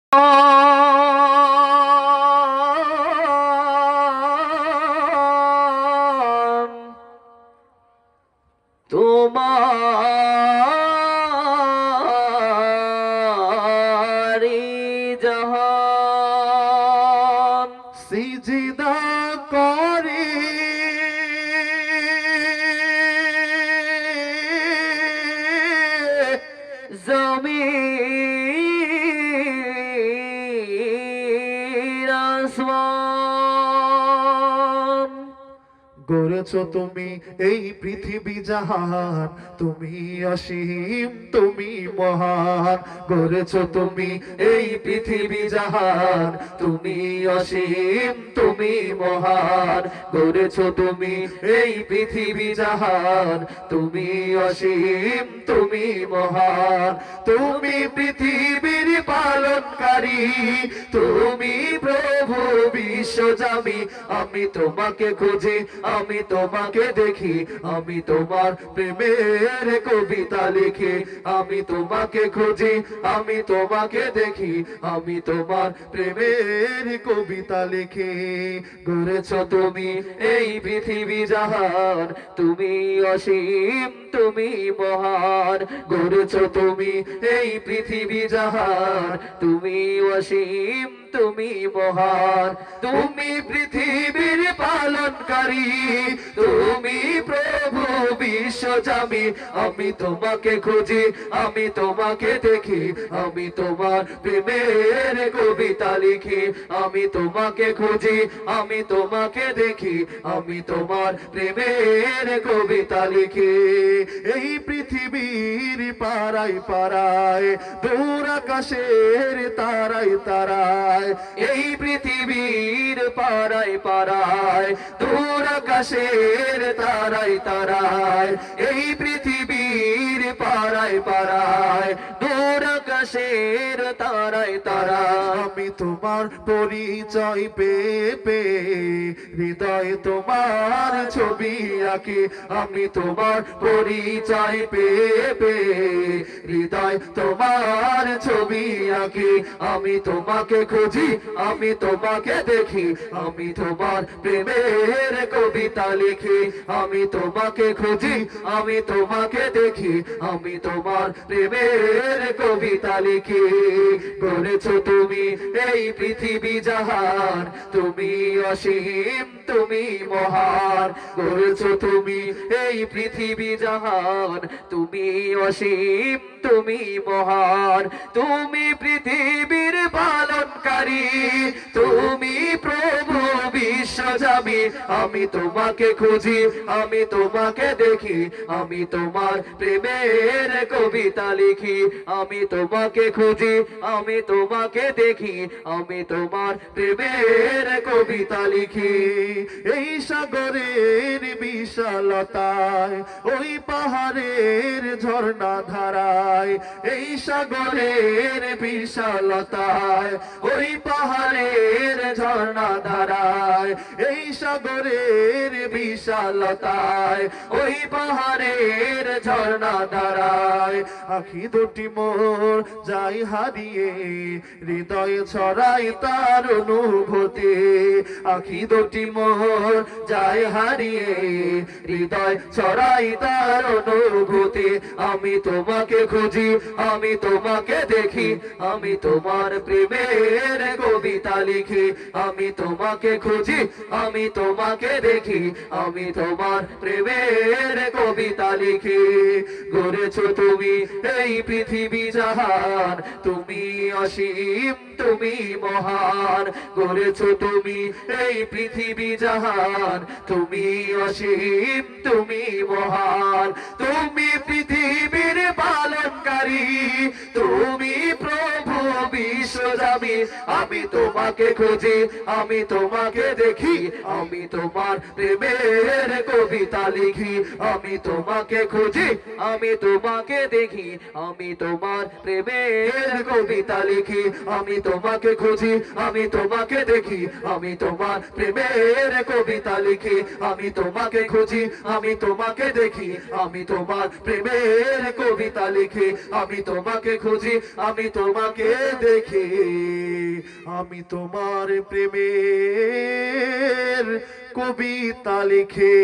তোমারি জাহান সিজদা করি জমিন আসমান গড়েছ তুমি এই পৃথিবী জাহান, তুমি অসীম তুমি মহান। গড়েছ তুমি এই পৃথিবী জাহান, তুমি অসীম তুমি মহান। গড়েছ তুমি এই পৃথিবী জাহান, তুমি অসীম তুমি মহান। তুমি পৃথিবীর পালনকারী, তুমি প্রভু বিশ্বজামি। আমি তোমাকে খুঁজি, আমি তোমাকে দেখি, আমি তোমার প্রেমের কবিতা লিখি। আমি তোমাকে খুঁজি, আমি তোমাকে দেখি, আমি তোমার প্রেমের কবিতা লিখি। গড়েছ তুমি এই পৃথিবী জাহান, তুমি অসীম তুমি মহান। গড়েছ তুমি এই পৃথিবী জাহান, তুমি অসীম তুমি মহান। তুমি পৃথিবীর পালনকারী, তুমি প্রভু বিশ্বজামি। আমি তোমাকে খুঁজি, আমি তোমাকে দেখি, আমি তোমার প্রেমের কবিতা লিখি। আমি তোমাকে খুঁজি, আমি তোমাকে দেখি, আমি তোমার প্রেমের কবিতা লিখি। এই পৃথিবীর পাড়ায় পাড়ায়, দূর আকাশের তারায় তারায়। এই পৃথিবীর পাড়ায় পাড়ায়, দূর আকাশের তারায় তারায়। এই পৃথিবীর পাড়ায় পাড়ায়, দূর আকাশের তারায় তারায়। আমি তোমার পরিচয় পেয়ে পেয়ে হৃদয়ে তোমার ছবি আঁকি। আমি তোমার পরিচয় পেয়ে পেয়ে হৃদয় তোমার ছবি আঁকি। আমি তোমাকে খুঁজি, আমি তোমাকে দেখি, আমি তোমার প্রেমের কবিতা লিখি। আমি তোমাকে খুঁজি, আমি তোমাকে দেখি, আমি তোমার প্রেমের কবিতা লিখি। গড়েছ তুমি এই পৃথিবী জাহান, তুমি অসীম তুমি মহান। গড়েছ তুমি এই পৃথিবী জাহান, তুমি অসীম তুমি মহান। তুমি পৃথিবীর পালনকারী, তুমি প্রভু বিশ্বজামি। আমি তোমাকে খুঁজি, আমি তোমাকে দেখি, আমি তোমার প্রেমের কবিতা লিখি। আমি তোমাকে খুঁজি, আমি তোমাকে দেখি, আমি তোমার প্রেমের কবিতা লিখি। এই সাগরের বিশালতায়, ওই পাহাড়ের ঝর্ণা ধারায়। এই সাগরের বিশালতায়, ওই পাহাড়ের ঝর্ণা ধারায়। এই সাগরের বিশালতায়, ওই পাহাড়ের ঝর্ণা ধারায়। আখি দুটি মোর যাই হারিয়ে, হৃদয়ে ছড়াই তার অনুভূতি। আখি দুটি মোর যাই হারিয়ে, হৃদয় ছড়াই তার অনুভূতি। আমি তোমাকে খুঁজি, আমি তোমাকে দেখি, আমি তোমার প্রেমের কবিতা লিখি। আমি তোমাকে খুঁজি, আমি তোমাকে দেখি, আমি তোমার প্রেমের কবিতা লিখি। গড়েছ তুমি এই পৃথিবী জাহান, তুমি অসীম তুমি মহান। গড়েছ তুমি এই পৃথিবী জাহান, তুমি অসীম তুমি মহান। তুমি পৃথিবীর পালনকারী, তুমি প্রভু বিশ্বজামি। আমি তোমাকে খুঁজি, আমি তোমাকে দেখি, আমি তোমার প্রেমের কবিতা লিখি। আমি তোমাকে খুঁজি, আমি তোমাকে দেখি, আমি তোমার প্রেমের কবিতা লিখি। আমি তোমাকে খুঁজি, আমি তোমাকে দেখি, আমি তোমার প্রেমের কবিতা লিখি। আমি তোমাকে খুঁজি, আমি তোমাকে দেখি, আমি তোমার প্রেমের কবিতা লিখি। আমি তোমাকে খুঁজি, আমি তোমাকে দেখে আমি তোমার প্রেমের কবিতা লিখে